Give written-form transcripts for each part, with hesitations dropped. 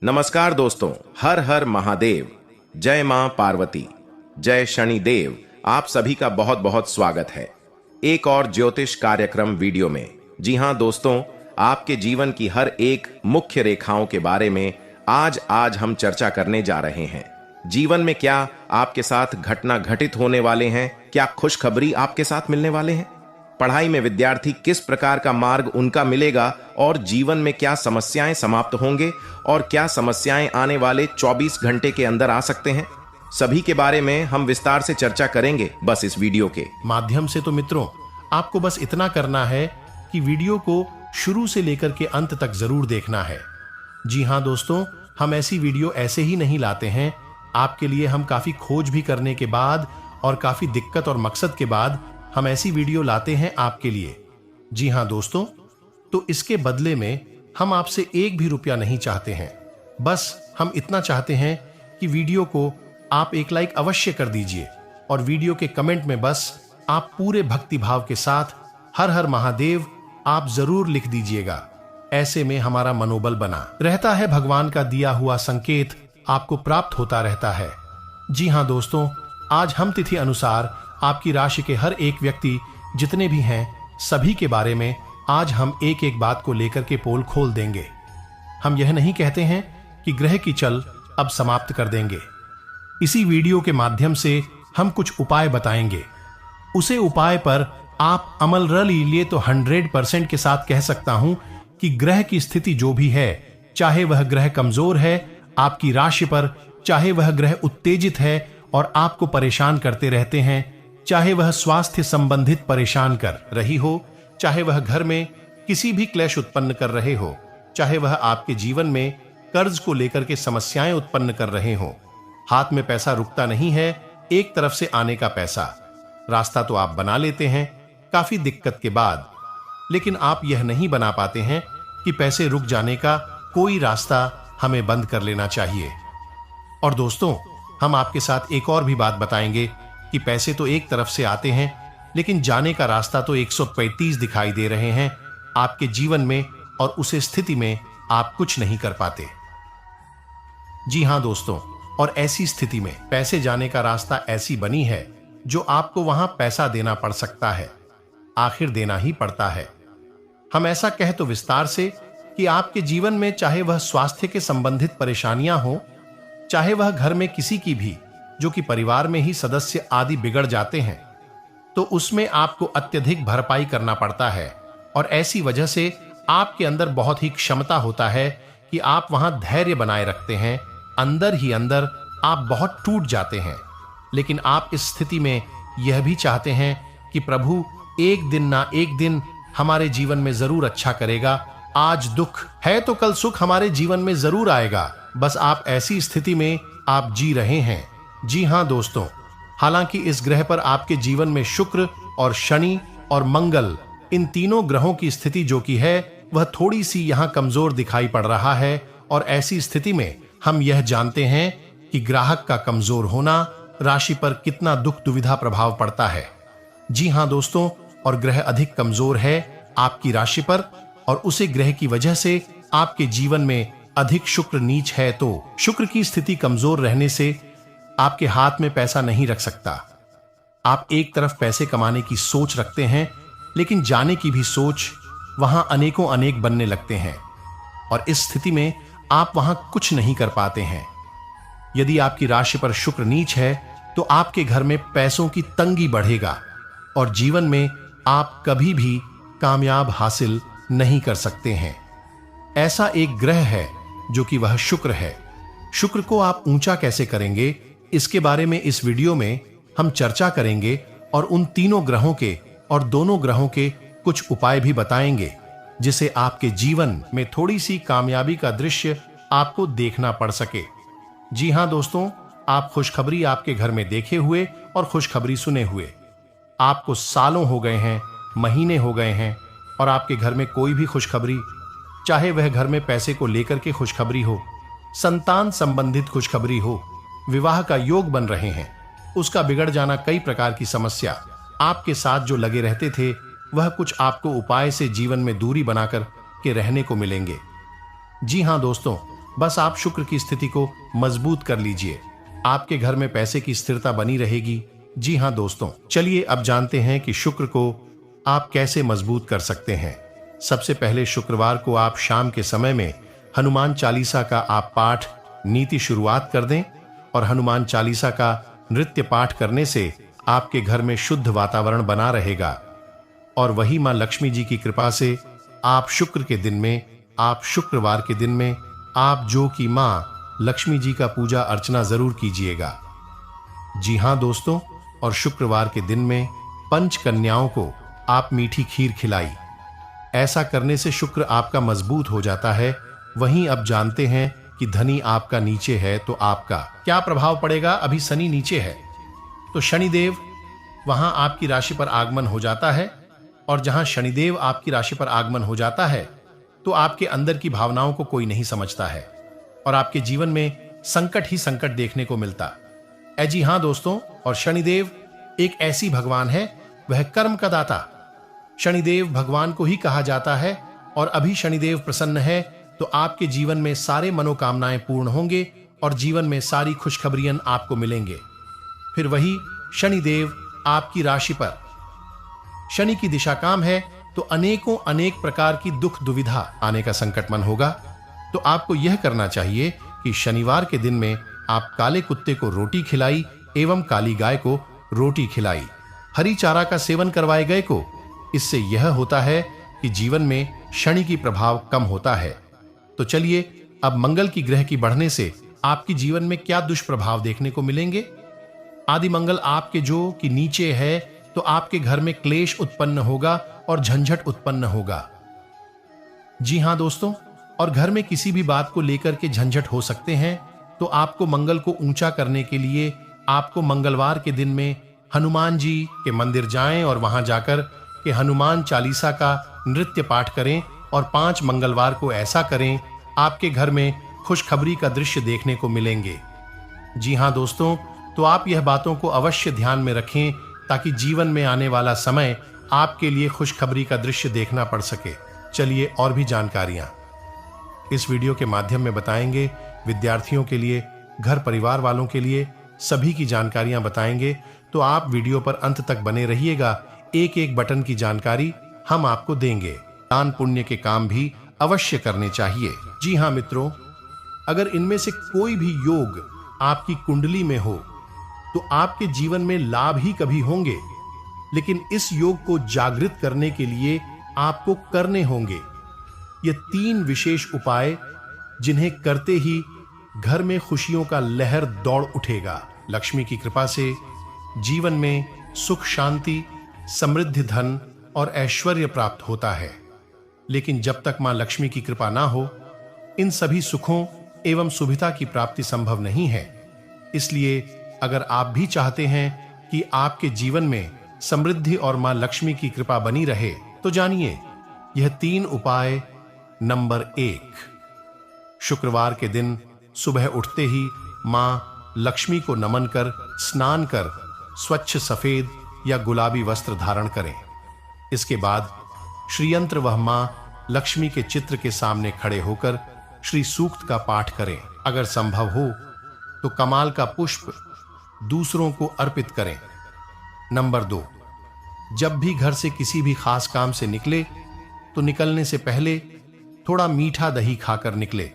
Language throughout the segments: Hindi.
नमस्कार दोस्तों, हर हर महादेव। जय मां पार्वती, जय शनिदेव। आप सभी का बहुत बहुत स्वागत है एक और ज्योतिष कार्यक्रम वीडियो में। जी हां दोस्तों, आपके जीवन की हर एक मुख्य रेखाओं के बारे में आज हम चर्चा करने जा रहे हैं। जीवन में क्या आपके साथ घटना घटित होने वाले हैं, क्या खुशखबरी आपके साथ मिलने वाले हैं, पढ़ाई में विद्यार्थी किस प्रकार का मार्ग उनका मिलेगा और जीवन में क्या समस्याएं समाप्त होंगे और क्या समस्याएं आने वाले 24 घंटे के अंदर आ सकते हैं, सभी के बारे में हम विस्तार से चर्चा करेंगे बस इस वीडियो के माध्यम से। तो मित्रों, आपको बस इतना करना है कि वीडियो को शुरू से लेकर के अंत तक जरूर देखना है। जी हां दोस्तों, हम ऐसी वीडियो ऐसे ही नहीं लाते हैं। आपके लिए हम काफी खोज भी करने के बाद और काफी दिक्कत और मकसद के बाद हम ऐसी वीडियो लाते हैं आपके लिए। जी हां दोस्तों, तो इसके बदले में हम आपसे एक भी रुपया नहीं चाहते हैं। बस हम इतना चाहते हैं कि वीडियो को आप एक लाइक अवश्य कर दीजिए और वीडियो के कमेंट में बस आप पूरे भक्ति भाव के साथ हर हर महादेव आप जरूर लिख दीजिएगा। ऐसे में हमारा मनोबल बना रहता है, भगवान का दिया हुआ संकेत आपको प्राप्त होता रहता है। जी हां दोस्तों, आज हम तिथि अनुसार आपकी राशि के हर एक व्यक्ति जितने भी हैं सभी के बारे में आज हम एक एक बात को लेकर के पोल खोल देंगे। हम यह नहीं कहते हैं कि ग्रह की चल अब समाप्त कर देंगे। इसी वीडियो के माध्यम से हम कुछ उपाय बताएंगे। उसे उपाय पर आप अमल र लीजिए तो 100% के साथ कह सकता हूं कि ग्रह की स्थिति जो भी है, चाहे वह ग्रह कमजोर है आपकी राशि पर, चाहे वह ग्रह उत्तेजित है और आपको परेशान करते रहते हैं, चाहे वह स्वास्थ्य संबंधित परेशान कर रही हो, चाहे वह घर में किसी भी क्लेश उत्पन्न कर रहे हो, चाहे वह आपके जीवन में कर्ज को लेकर के समस्याएं उत्पन्न कर रहे हो, हाथ में पैसा रुकता नहीं है, एक तरफ से आने का पैसा रास्ता तो आप बना लेते हैं काफी दिक्कत के बाद, लेकिन आप यह नहीं बना पाते हैं कि पैसे रुक जाने का कोई रास्ता हमें बंद कर लेना चाहिए। और दोस्तों, हम आपके साथ एक और भी बात बताएंगे कि पैसे तो एक तरफ से आते हैं लेकिन जाने का रास्ता तो 135 दिखाई दे रहे हैं आपके जीवन में, और उसे स्थिति में आप कुछ नहीं कर पाते। जी हां दोस्तों, और ऐसी स्थिति में पैसे जाने का रास्ता ऐसी बनी है जो आपको वहां पैसा देना पड़ सकता है, आखिर देना ही पड़ता है। हम ऐसा कह तो विस्तार से कि आपके जीवन में चाहे वह स्वास्थ्य के संबंधित परेशानियां हो, चाहे वह घर में किसी की भी जो कि परिवार में ही सदस्य आदि बिगड़ जाते हैं, तो उसमें आपको अत्यधिक भरपाई करना पड़ता है। और ऐसी वजह से आपके अंदर बहुत ही क्षमता होता है कि आप वहां धैर्य बनाए रखते हैं, अंदर ही अंदर आप बहुत टूट जाते हैं, लेकिन आप इस स्थिति में यह भी चाहते हैं कि प्रभु एक दिन ना एक दिन हमारे जीवन में जरूर अच्छा करेगा। आज दुख है तो कल सुख हमारे जीवन में जरूर आएगा। बस आप ऐसी स्थिति में आप जी रहे हैं। जी हां दोस्तों, हालांकि इस ग्रह पर आपके जीवन में शुक्र और शनि और मंगल, इन तीनों ग्रहों की स्थिति जो की है वह थोड़ी सी यहां कमजोर दिखाई पड़ रहा है। और ऐसी स्थिति में हम यह जानते हैं कि ग्राहक का कमजोर होना राशि पर कितना दुख दुविधा प्रभाव पड़ता है। जी हां दोस्तों, और ग्रह अधिक कमजोर है आपकी राशि पर, और उसे ग्रह की वजह से आपके जीवन में अधिक शुक्र नीच है, तो शुक्र की स्थिति कमजोर रहने से आपके हाथ में पैसा नहीं रख सकता। आप एक तरफ पैसे कमाने की सोच रखते हैं लेकिन जाने की भी सोच वहां अनेकों अनेक बनने लगते हैं, और इस स्थिति में आप वहां कुछ नहीं कर पाते हैं। यदि आपकी राशि पर शुक्र नीच है तो आपके घर में पैसों की तंगी बढ़ेगा और जीवन में आप कभी भी कामयाब हासिल नहीं कर सकते हैं। ऐसा एक ग्रह है जो कि वह शुक्र है। शुक्र को आप ऊंचा कैसे करेंगे, इसके बारे में इस वीडियो में हम चर्चा करेंगे और उन तीनों ग्रहों के और दोनों ग्रहों के कुछ उपाय भी बताएंगे जिसे आपके जीवन में थोड़ी सी कामयाबी का दृश्य आपको देखना पड़ सके। जी हां दोस्तों, आप खुशखबरी आपके घर में देखे हुए और खुशखबरी सुने हुए आपको सालों हो गए हैं, महीने हो गए हैं, और आपके घर में कोई भी खुशखबरी, चाहे वह घर में पैसे को लेकर के खुशखबरी हो, संतान संबंधित खुशखबरी हो, विवाह का योग बन रहे हैं, उसका बिगड़ जाना, कई प्रकार की समस्या आपके साथ जो लगे रहते थे, वह कुछ आपको उपाय से जीवन में दूरी बनाकर के रहने को मिलेंगे। जी हां दोस्तों, बस आप शुक्र की स्थिति को मजबूत कर लीजिए, आपके घर में पैसे की स्थिरता बनी रहेगी। जी हां दोस्तों, चलिए अब जानते हैं कि शुक्र को आप कैसे मजबूत कर सकते हैं। सबसे पहले शुक्रवार को आप शाम के समय में हनुमान चालीसा का आप पाठ नीति शुरुआत कर दें और हनुमान चालीसा का नृत्य पाठ करने से आपके घर में शुद्ध वातावरण बना रहेगा और वही मां लक्ष्मी जी की कृपा से आप शुक्रवार के दिन में आप जो कि मां लक्ष्मी जी का पूजा अर्चना जरूर कीजिएगा। जी हां दोस्तों, और शुक्रवार के दिन में पंच कन्याओं को आप मीठी खीर खिलाई। ऐसा करने से शुक्र आपका मजबूत हो जाता है। वहीं अब जानते हैं कि धनी आपका नीचे है तो आपका क्या प्रभाव पड़ेगा। अभी शनि नीचे है तो शनिदेव वहां आपकी राशि पर आगमन हो जाता है, और जहां शनिदेव आपकी राशि पर आगमन हो जाता है तो आपके अंदर की भावनाओं को कोई नहीं समझता है और आपके जीवन में संकट ही संकट देखने को मिलता। जी हां दोस्तों, और शनिदेव एक ऐसी भगवान है, वह कर्म का दाता। शनिदेव भगवान को ही कहा जाता है, और अभी शनिदेव प्रसन्न है तो आपके जीवन में सारे मनोकामनाएं पूर्ण होंगे और जीवन में सारी खुशखबरियां आपको मिलेंगे। फिर वही शनिदेव आपकी राशि पर, शनि की दिशा काम है तो अनेक प्रकार की दुख दुविधा आने का संकटमन होगा। तो आपको यह करना चाहिए कि शनिवार के दिन में आप काले कुत्ते को रोटी खिलाई एवं काली गाय को रोटी खिलाई, हरी चारा का सेवन करवाए गए को। इससे यह होता है कि जीवन में शनि की प्रभाव कम होता है। तो चलिए अब मंगल की ग्रह की बढ़ने से आपके जीवन में क्या दुष्प्रभाव देखने को मिलेंगे। आदि मंगल आपके जो कि नीचे है तो आपके घर में क्लेश उत्पन्न होगा और झंझट उत्पन्न होगा। जी हां दोस्तों, और घर में किसी भी बात को लेकर के झंझट हो सकते हैं। तो आपको मंगल को ऊंचा करने के लिए आपको मंगलवार के दिन में हनुमान जी के मंदिर जाएं और वहां जाकर के हनुमान चालीसा का नृत्य पाठ करें और 5 मंगलवार को ऐसा करें, आपके घर में खुशखबरी का दृश्य देखने को मिलेंगे। जी हां दोस्तों, तो आप यह बातों को अवश्य ध्यान में रखें ताकि जीवन में आने वाला समय आपके लिए खुशखबरी का दृश्य देखना पड़ सके। चलिए और भी जानकारियां इस वीडियो के माध्यम में बताएंगे। विद्यार्थियों के लिए, घर परिवार वालों के लिए सभी की जानकारियां बताएंगे, तो आप वीडियो पर अंत तक बने रहिएगा। एक एक बटन की जानकारी हम आपको देंगे। दान पुण्य के काम भी अवश्य करने चाहिए। जी हां मित्रों, अगर इनमें से कोई भी योग आपकी कुंडली में हो तो आपके जीवन में लाभ ही कभी होंगे, लेकिन इस योग को जागृत करने के लिए आपको करने होंगे ये 3 विशेष उपाय, जिन्हें करते ही घर में खुशियों का लहर दौड़ उठेगा। लक्ष्मी की कृपा से जीवन में सुख, शांति, समृद्धि, धन और ऐश्वर्य प्राप्त होता है। लेकिन जब तक मां लक्ष्मी की कृपा ना हो, इन सभी सुखों एवं सुविधा की प्राप्ति संभव नहीं है। इसलिए अगर आप भी चाहते हैं कि आपके जीवन में समृद्धि और मां लक्ष्मी की कृपा बनी रहे, तो जानिए यह 3 उपाय। नंबर 1, शुक्रवार के दिन सुबह उठते ही मां लक्ष्मी को नमन कर स्नान कर स्वच्छ सफेद या गुलाबी वस्त्र धारण करें। इसके बाद श्रीयंत्र वह मां लक्ष्मी के चित्र के सामने खड़े होकर श्री सूक्त का पाठ करें। अगर संभव हो तो कमाल का पुष्प दूसरों को अर्पित करें। नंबर 2, जब भी घर से किसी भी खास काम से निकले तो निकलने से पहले थोड़ा मीठा दही खाकर निकले।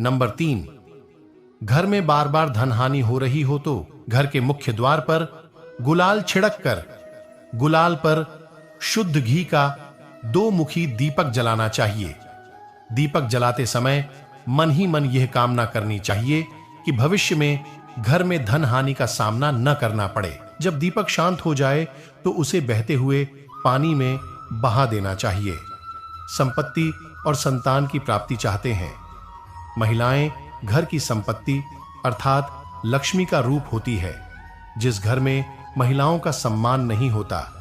नंबर 3, घर में बार बार धन हानि हो रही हो तो घर के मुख्य द्वार पर गुलाल छिड़क कर गुलाल पर शुद्ध घी का 2 मुखी दीपक जलाना चाहिए। दीपक जलाते समय मन ही मन यह कामना करनी चाहिए कि भविष्य में घर में धन हानि का सामना न करना पड़े। जब दीपक शांत हो जाए तो उसे बहते हुए पानी में बहा देना चाहिए। संपत्ति और संतान की प्राप्ति चाहते हैं। महिलाएं घर की संपत्ति अर्थात लक्ष्मी का रूप होती है। जिस घर में महिलाओं का सम्मान नहीं होता,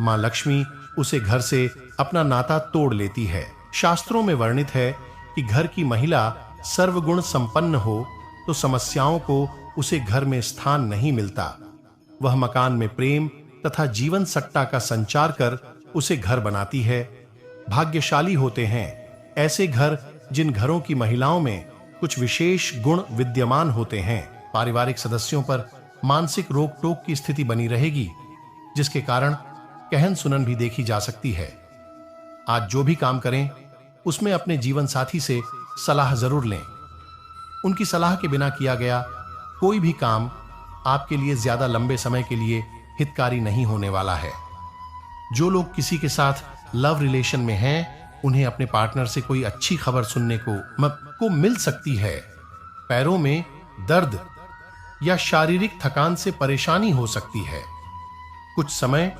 मां लक्ष्मी उसे घर से अपना नाता तोड़ लेती है। शास्त्रों में वर्णित है कि घर की महिला सर्वगुण संपन्न हो तो समस्याओं को उसे घर में स्थान नहीं मिलता। वह मकान में प्रेम तथा जीवन सट्टा का संचार कर उसे घर बनाती है। भाग्यशाली होते हैं ऐसे घर जिन घरों की महिलाओं में कुछ विशेष गुण विद्यमान होते हैं, पारिवारिक सदस्यों पर मानसिक रोक टोक की स्थिति बनी रहेगी, जिसके कारण कहन सुनन भी देखी जा सकती है। आज जो भी काम करें उसमें अपने जीवन साथी से सलाह जरूर लें। उनकी सलाह के बिना किया गया कोई भी काम आपके लिए ज्यादा लंबे समय के लिए हितकारी नहीं होने वाला है। जो लोग किसी के साथ लव रिलेशन में हैं, उन्हें अपने पार्टनर से कोई अच्छी खबर सुनने को मिल सकती है। पैरों में दर्द या शारीरिक थकान से परेशानी हो सकती है। कुछ समय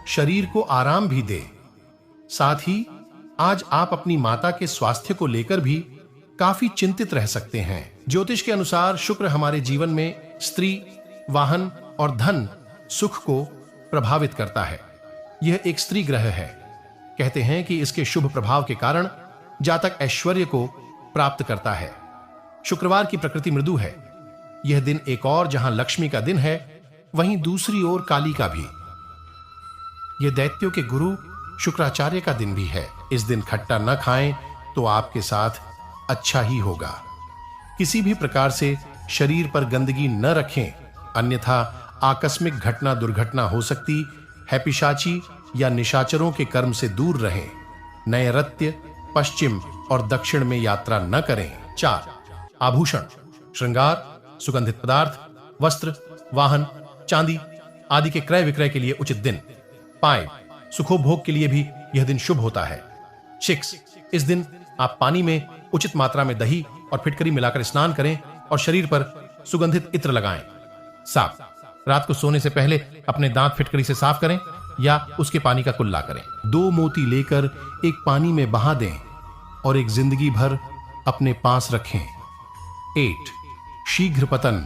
शरीर को आराम भी दे। साथ ही आज आप अपनी माता के स्वास्थ्य को लेकर भी काफी चिंतित रह सकते हैं। ज्योतिष के अनुसार शुक्र हमारे जीवन में स्त्री, वाहन और धन सुख को प्रभावित करता है। यह एक स्त्री ग्रह है। कहते हैं कि इसके शुभ प्रभाव के कारण जातक ऐश्वर्य को प्राप्त करता है। शुक्रवार की प्रकृति मृदु है। यह दिन एक और जहां लक्ष्मी का दिन है, वहीं दूसरी ओर काली का भी। यह दैत्यों के गुरु शुक्राचार्य का दिन भी है। इस दिन खट्टा न खाएं तो आपके साथ अच्छा ही होगा। किसी भी प्रकार से शरीर पर गंदगी न रखें, अन्यथा आकस्मिक घटना दुर्घटना हो सकती है। पिशाची या निशाचरों के कर्म से दूर रहें। नैऋत्य, पश्चिम और दक्षिण में यात्रा न करें। 4. आभूषण, श्रृंगार, सुगंधित पदार्थ, वस्त्र, वाहन, चांदी आदि के क्रय विक्रय के लिए उचित दिन। 5. सुखोभोग के लिए भी यह दिन शुभ होता है। 6. इस दिन आप पानी में उचित मात्रा में दही और फिटकरी मिलाकर स्नान करें और शरीर पर सुगंधित इत्र लगाएं। 7. रात को सोने से पहले अपने दांत फिटकरी से साफ करें या उसके पानी का कुल्ला करें। 2 मोती लेकर एक पानी में बहा दें और एक जिंदगी भर अपने पास रखें। 8. शीघ्र पतन,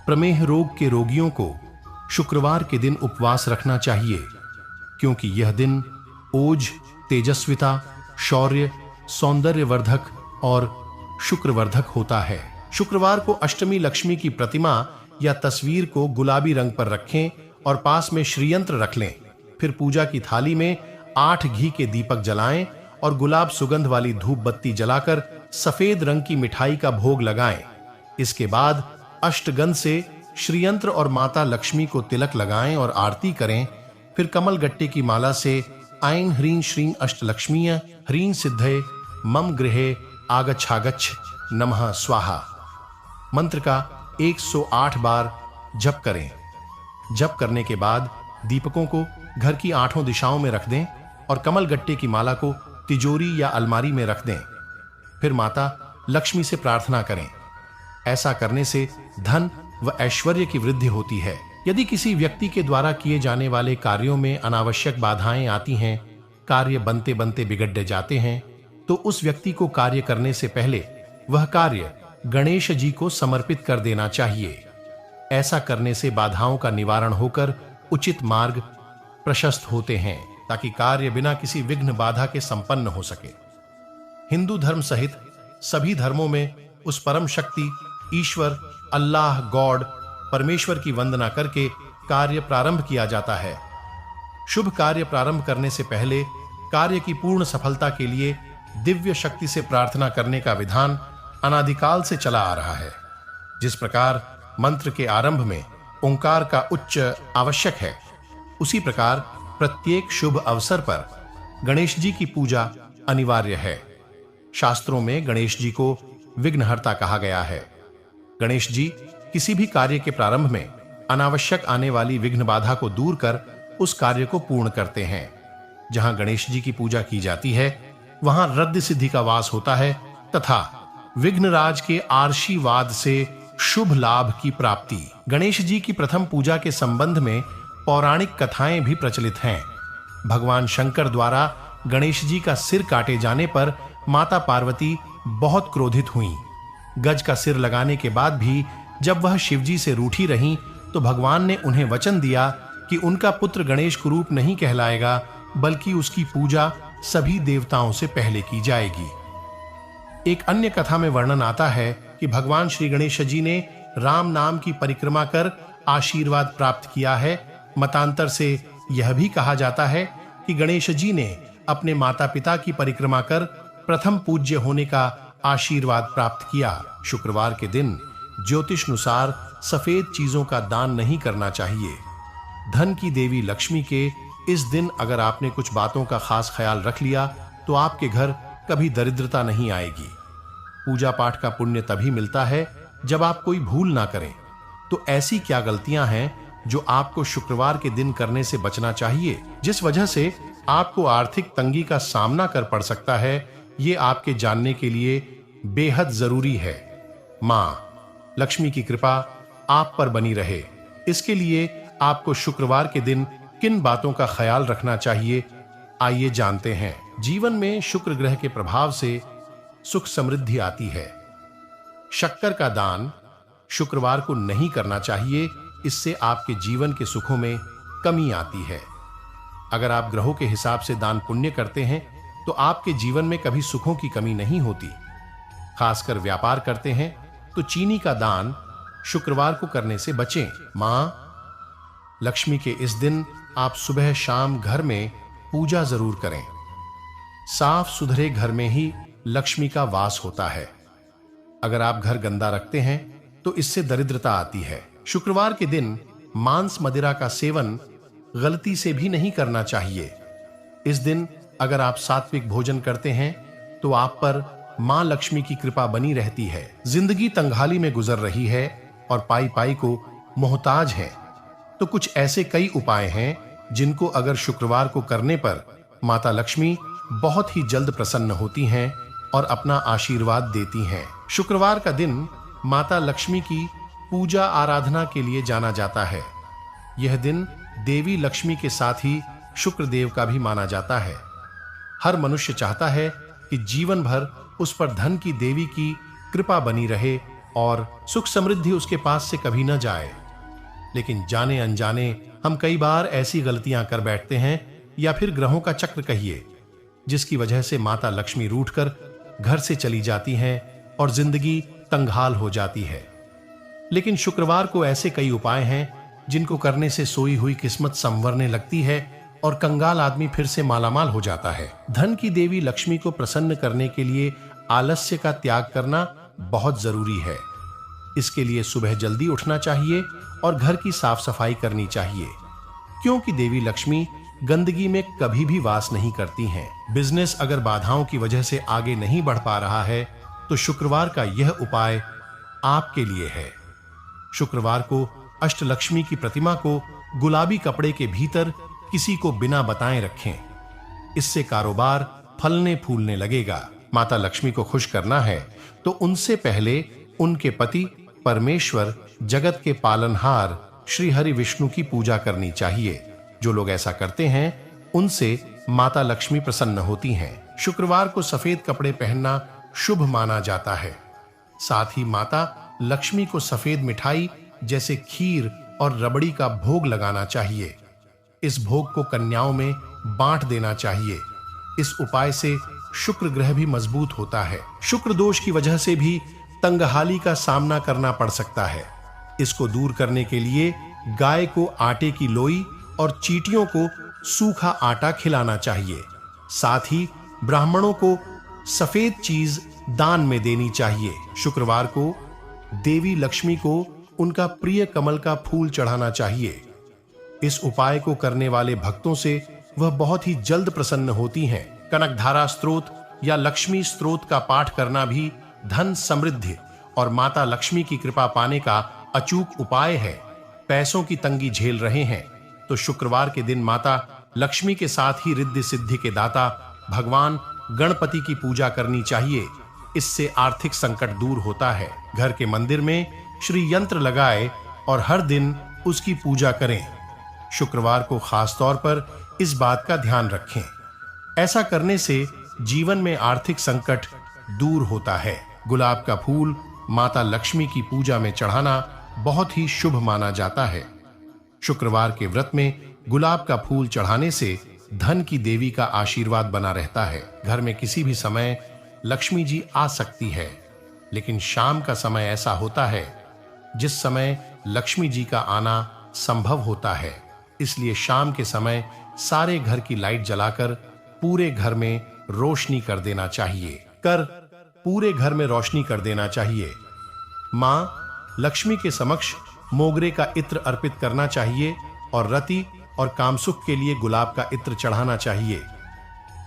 प्रमेह रोग के रोगियों को शुक्रवार के दिन उपवास रखना चाहिए, क्योंकि यह दिन ओज, तेजस्विता, शौर्य, सौंदर्यवर्धक और शुक्रवर्धक होता है। शुक्रवार को अष्टमी लक्ष्मी की प्रतिमा या तस्वीर को गुलाबी रंग पर रखें और पास में श्रीयंत्र रख लें। फिर पूजा की थाली में 8 घी के दीपक जलाएं और गुलाब सुगंध वाली धूप बत्ती जलाकर सफेद रंग की मिठाई का भोग लगाएं। इसके बाद अष्टगंध से श्रीयंत्र और माता लक्ष्मी को तिलक लगाएं और आरती करें। फिर कमल गट्टे की माला से ऐं ह्रीं श्रीं अष्टलक्ष्मीय ह्रीं सिद्धये मम गृहे आगच्छागच्छ नमः स्वाहा मंत्र का 108 बार जप करें। जप करने के बाद दीपकों को घर की 8 दिशाओं में रख दें और कमल गट्टे की माला को तिजोरी या अलमारी में रख दें। फिर माता लक्ष्मी से प्रार्थना करें। ऐसा करने से धन व ऐश्वर्य की वृद्धि होती है। यदि किसी व्यक्ति के द्वारा किए जाने वाले कार्यों में अनावश्यक बाधाएं आती हैं, कार्य बनते बनते बिगड़ जाते हैं, तो उस व्यक्ति को कार्य करने से पहले वह कार्य गणेश जी को समर्पित कर देना चाहिए। ऐसा करने से बाधाओं का निवारण होकर उचित मार्ग प्रशस्त होते हैं, ताकि कार्य बिना किसी विघ्न बाधा के संपन्न हो सके। हिंदू धर्म सहित सभी धर्मों में उस परम शक्ति ईश्वर अल्लाह गॉड परमेश्वर की वंदना करके कार्य प्रारंभ किया जाता है। शुभ कार्य प्रारंभ करने से पहले कार्य की पूर्ण सफलता के लिए दिव्य शक्ति से प्रार्थना करने का विधान अनादिकाल से चला आ रहा है। जिस प्रकार मंत्र के आरंभ में ओंकार का उच्च आवश्यक है, उसी प्रकार प्रत्येक शुभ अवसर पर गणेश जी की पूजा अनिवार्य है। शास्त्रों में गणेश जी को विघ्नहर्ता कहा गया है। गणेश जी किसी भी कार्य के प्रारंभ में अनावश्यक आने वाली विघ्न बाधा को दूर कर उस कार्य को पूर्ण करते हैं। जहां गणेश जी की पूजा की जाती है, वहां रद्द सिद्धि का वास होता है तथा विघ्नराज के आशीर्वाद से शुभ लाभ की प्राप्ति। गणेश जी की प्रथम पूजा के संबंध में पौराणिक कथाएं भी प्रचलित हैं। भगवान शंकर द्वारा गणेश जी का सिर काटे जाने पर माता पार्वती बहुत क्रोधित हुईं। गज का सिर लगाने के बाद भी जब वह शिवजी से रूठी रहीं, तो भगवान ने उन्हें वचन दिया कि उनका पुत्र गणेश कुरूप नहीं कहलाएगा, बल्कि उसकी पूजा सभी देवताओं से पहले की जाएगी। एक अन्य कथा में वर्णन आता है कि भगवान श्री गणेश जी ने राम नाम की परिक्रमा कर आशीर्वाद प्राप्त किया है। मतांतर से यह भी कहा जाता है कि गणेश जी ने अपने माता पिता की परिक्रमा कर प्रथम पूज्य होने का आशीर्वाद प्राप्त किया। शुक्रवार के दिन ज्योतिषानुसार सफेद चीजों का दान नहीं करना चाहिए। धन की देवी लक्ष्मी के इस दिन अगर आपने कुछ बातों का खास ख्याल रख लिया तो आपके घर कभी दरिद्रता नहीं आएगी। पूजा पाठ का पुण्य तभी मिलता है जब आप कोई भूल ना करें। तो ऐसी क्या गलतियां हैं जो आपको शुक्रवार के दिन करने से बचना चाहिए, जिस वजह से आपको आर्थिक तंगी का सामना कर पड़ सकता है, ये आपके जानने के लिए बेहद जरूरी है। मां लक्ष्मी की कृपा आप पर बनी रहे, इसके लिए आपको शुक्रवार के दिन किन बातों का ख्याल रखना चाहिए, आइए जानते हैं। जीवन में शुक्र ग्रह के प्रभाव से सुख समृद्धि आती है। शक्कर का दान शुक्रवार को नहीं करना चाहिए, इससे आपके जीवन के सुखों में कमी आती है। अगर आप ग्रहों के हिसाब से दान पुण्य करते हैं तो आपके जीवन में कभी सुखों की कमी नहीं होती। खासकर व्यापार करते हैं तो चीनी का दान शुक्रवार को करने से बचें। मां लक्ष्मी के इस दिन आप सुबह शाम घर में पूजा जरूर करें। साफ सुथरे घर में ही लक्ष्मी का वास होता है। अगर आप घर गंदा रखते हैं तो इससे दरिद्रता आती है। शुक्रवार के दिन मांस मदिरा का सेवन गलती से भी नहीं करना चाहिए। इस दिन अगर आप सात्विक भोजन करते हैं तो आप पर मां लक्ष्मी की कृपा बनी रहती है। जिंदगी तंगहाली में गुजर रही है और पाई पाई को मोहताज है, तो कुछ ऐसे कई उपाय हैं जिनको अगर शुक्रवार को करने पर माता लक्ष्मी बहुत ही जल्द प्रसन्न होती हैं और अपना आशीर्वाद देती हैं। शुक्रवार का दिन माता लक्ष्मी की पूजा आराधना के लिए जाना जाता है। यह दिन देवी लक्ष्मी के साथ ही शुक्र देव का भी माना जाता है। हर मनुष्य चाहता है कि जीवन भर उस पर धन की देवी की कृपा बनी रहे और सुख समृद्धि उसके पास से कभी न जाए। लेकिन जाने अनजाने हम कई बार ऐसी गलतियां कर बैठते हैं, या फिर ग्रहों का चक्र कहिए, जिसकी वजह से माता लक्ष्मी रूठकर घर से चली जाती हैं और जिंदगी तंगहाल हो जाती है। लेकिन शुक्रवार को ऐसे कई उपाय हैं जिनको करने से सोई हुई किस्मत संवरने लगती है और कंगाल आदमी फिर से मालामाल हो जाता है। धन की देवी लक्ष्मी को प्रसन्न करने के लिए आलस्य का त्याग करना बहुत जरूरी है। इसके लिए सुबह जल्दी उठना चाहिए और घर की साफ सफाई करनी चाहिए, क्योंकि देवी लक्ष्मी गंदगी में कभी भी वास नहीं करती हैं। बिजनेस अगर बाधाओं की वजह से आगे नहीं बढ़ पा रहा है तो शुक्रवार का यह उपाय आपके लिए है। शुक्रवार को अष्टलक्ष्मी की प्रतिमा को गुलाबी कपड़े के भीतर किसी को बिना बताए रखें। इससे कारोबार फलने फूलने लगेगा। माता लक्ष्मी को खुश करना है तो उनसे पहले उनके पति परमेश्वर जगत के पालनहार श्री हरि विष्णु की पूजा करनी चाहिए। जो लोग ऐसा करते हैं उनसे माता लक्ष्मी प्रसन्न होती हैं। शुक्रवार को सफेद कपड़े पहनना शुभ माना जाता है। साथ ही माता लक्ष्मी को सफेद मिठाई जैसे खीर और रबड़ी का भोग लगाना चाहिए। इस भोग को कन्याओं में बांट देना चाहिए। इस उपाय से शुक्र ग्रह भी मजबूत होता है। शुक्र दोष की वजह से भी तंगहाली का सामना करना पड़ सकता है। इसको दूर करने के लिए गाय को आटे की लोई और चींटियों को सूखा आटा खिलाना चाहिए। साथ ही ब्राह्मणों को सफेद चीज दान में देनी चाहिए। शुक्रवार को देवी लक्ष्मी को उनका प्रिय कमल का फूल चढ़ाना चाहिए। इस उपाय को करने वाले भक्तों से वह बहुत ही जल्द प्रसन्न होती हैं। कनकधारा स्त्रोत या लक्ष्मी स्त्रोत का पाठ करना भी धन समृद्धि और माता लक्ष्मी की कृपा पाने का अचूक उपाय है। पैसों की तंगी झेल रहे हैं तो शुक्रवार के दिन माता लक्ष्मी के साथ ही रिद्धि सिद्धि के दाता भगवान गणपति की पूजा करनी चाहिए। इससे आर्थिक संकट दूर होता है। घर के मंदिर में श्री यंत्र लगाए और हर दिन उसकी पूजा करें। शुक्रवार को खास तौर पर इस बात का ध्यान रखें। ऐसा करने से जीवन में आर्थिक संकट दूर होता है। गुलाब का फूल माता लक्ष्मी की पूजा में चढ़ाना बहुत ही शुभ माना जाता है। शुक्रवार के व्रत में गुलाब का फूल चढ़ाने से धन की देवी का आशीर्वाद बना रहता है। घर में किसी भी समय लक्ष्मी जी आ सकती है, लेकिन शाम का समय ऐसा होता है जिस समय लक्ष्मी जी का आना संभव होता है। इसलिए शाम के समय सारे घर की लाइट जलाकर पूरे घर में रोशनी कर देना चाहिए। कर पूरे घर में रोशनी कर देना चाहिए। मां लक्ष्मी के समक्ष मोगरे का इत्र अर्पित करना चाहिए और रति और कामसुख के लिए गुलाब का इत्र चढ़ाना चाहिए।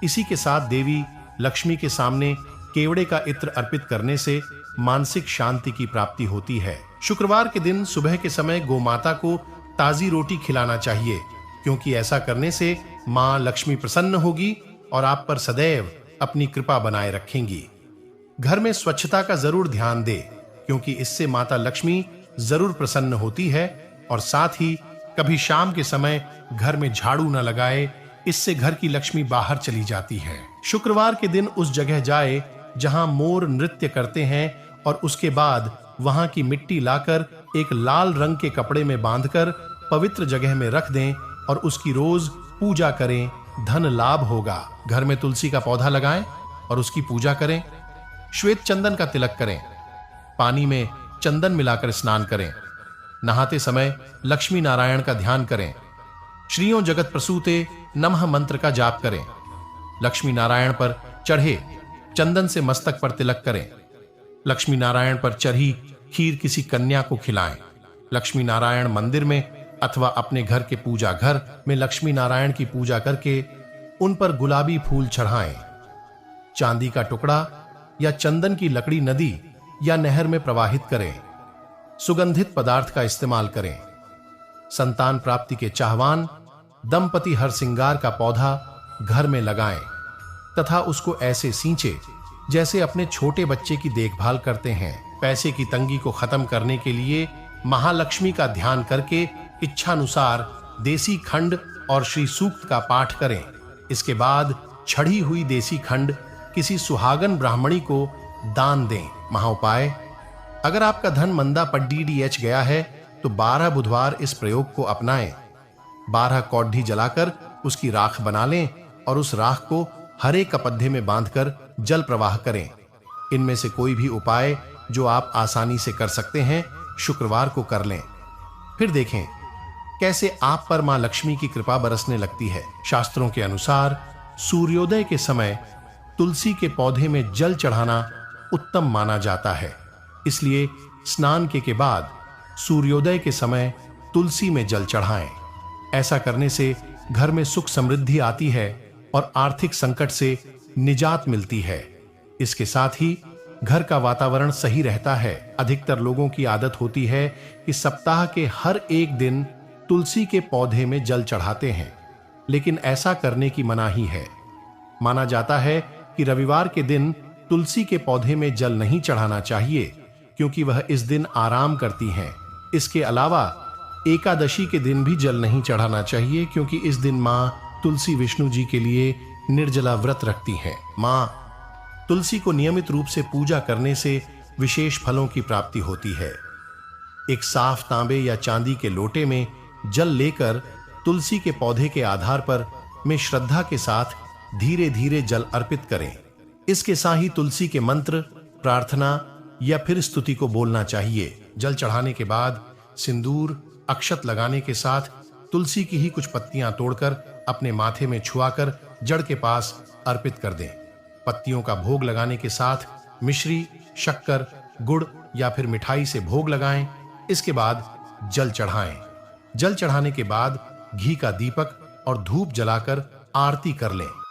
इसी के साथ देवी लक्ष्मी के सामने केवड़े का इत्र अर्पित करने से मानसिक शांति की प्राप्ति होती है। शुक्रवार के दिन सुबह के समय गोमाता को ताजी रोटी खिलाना चाहिए, क्योंकि ऐसा करने से मां लक्ष्मी प्रसन्न होगी और आप पर सदैव अपनी कृपा बनाए रखेंगी। घर में स्वच्छता का जरूर ध्यान दे, क्योंकि इससे माता लक्ष्मी जरूर प्रसन्न होती है। और साथ ही कभी शाम के समय घर में झाड़ू न लगाए, इससे घर की लक्ष्मी बाहर चली जाती है। शुक्रवार के दिन उस जगह जाए जहां मोर नृत्य करते हैं और उसके बाद वहां की मिट्टी लाकर एक लाल रंग के कपड़े में बांधकर पवित्र जगह में रख दें और उसकी रोज पूजा करें, धन लाभ होगा। घर में तुलसी का पौधा लगाएं और उसकी पूजा करें। श्वेत चंदन का तिलक करें। पानी में चंदन मिलाकर स्नान करें। नहाते समय लक्ष्मी नारायण का ध्यान करें। श्रियों जगत प्रसूते नमः मंत्र का जाप करें। लक्ष्मी नारायण पर चढ़े चंदन से मस्तक पर तिलक करें। लक्ष्मी नारायण पर चढ़ी खीर किसी कन्या को खिलाएं। लक्ष्मी नारायण मंदिर में अथवा अपने घर के पूजा घर में लक्ष्मी नारायण की पूजा करके उन पर गुलाबी फूल चढ़ाएं। चांदी का टुकड़ा या चंदन की लकड़ी नदी या नहर में प्रवाहित करें। सुगंधित पदार्थ का इस्तेमाल करें। संतान प्राप्ति के चाहवान दंपति हर सिंगार का पौधा घर में लगाएं तथा उसको ऐसे सींचे जैसे अपने छोटे बच्चे की देखभाल करते हैं। पैसे की तंगी को खत्म करने के लिए महालक्ष्मी का ध्यान करके इच्छानुसार देसी खंड और श्री सूक्त का पाठ करें। इसके बाद छड़ी हुई देसी खंड किसी सुहागन ब्राह्मणी को दान दें। महाउपाय: अगर आपका धन मंदा पर DDH गया है तो 12 बुधवार इस प्रयोग को अपनाएं। 12 कौडी जलाकर उसकी राख बना लें और उस राख को हरे कपद्धे में बांधकर जल प्रवाह करें। इनमें से कोई भी उपाय जो आप आसानी से कर सकते हैं शुक्रवार को कर लें। फिर देखें कैसे आप पर मां लक्ष्मी की कृपा बरसने लगती है। शास्त्रों के अनुसार सूर्योदय के समय तुलसी के पौधे में जल चढ़ाना उत्तम माना जाता है। इसलिए स्नान के बाद सूर्योदय के समय तुलसी में जल चढ़ाएं। ऐसा करने से घर में सुख समृद्धि आती है और आर्थिक संकट से निजात मिलती है। इसके साथ ही घर का वातावरण सही रहता है। अधिकतर लोगों की आदत होती है कि सप्ताह के हर एक दिन तुलसी के पौधे में जल चढ़ाते हैं, लेकिन ऐसा करने की मनाही है। माना जाता है कि रविवार के दिन तुलसी के पौधे में जल नहीं चढ़ाना चाहिए, क्योंकि वह इस दिन आराम करती हैं। इसके अलावा एकादशी के दिन भी जल नहीं चढ़ाना चाहिए, क्योंकि इस दिन मां तुलसी विष्णु जी के लिए निर्जला व्रत रखती हैं। मां तुलसी को नियमित रूप से पूजा करने से विशेष फलों की प्राप्ति होती है। एक साफ तांबे या चांदी के लोटे में जल लेकर तुलसी के पौधे के आधार पर में श्रद्धा के साथ धीरे धीरे जल अर्पित करें। इसके साथ ही तुलसी के मंत्र, प्रार्थना या फिर स्तुति को बोलना चाहिए। जल चढ़ाने के बाद सिंदूर, अक्षत लगाने के साथ तुलसी की ही कुछ पत्तियां तोड़कर अपने माथे में छुआकर जड़ के पास अर्पित कर दें। पत्तियों का भोग लगाने के साथ मिश्री, शक्कर, गुड़ या फिर मिठाई से भोग लगाएं। इसके बाद जल चढ़ाएं। जल चढ़ाने के बाद घी का दीपक और धूप जलाकर आरती कर लें।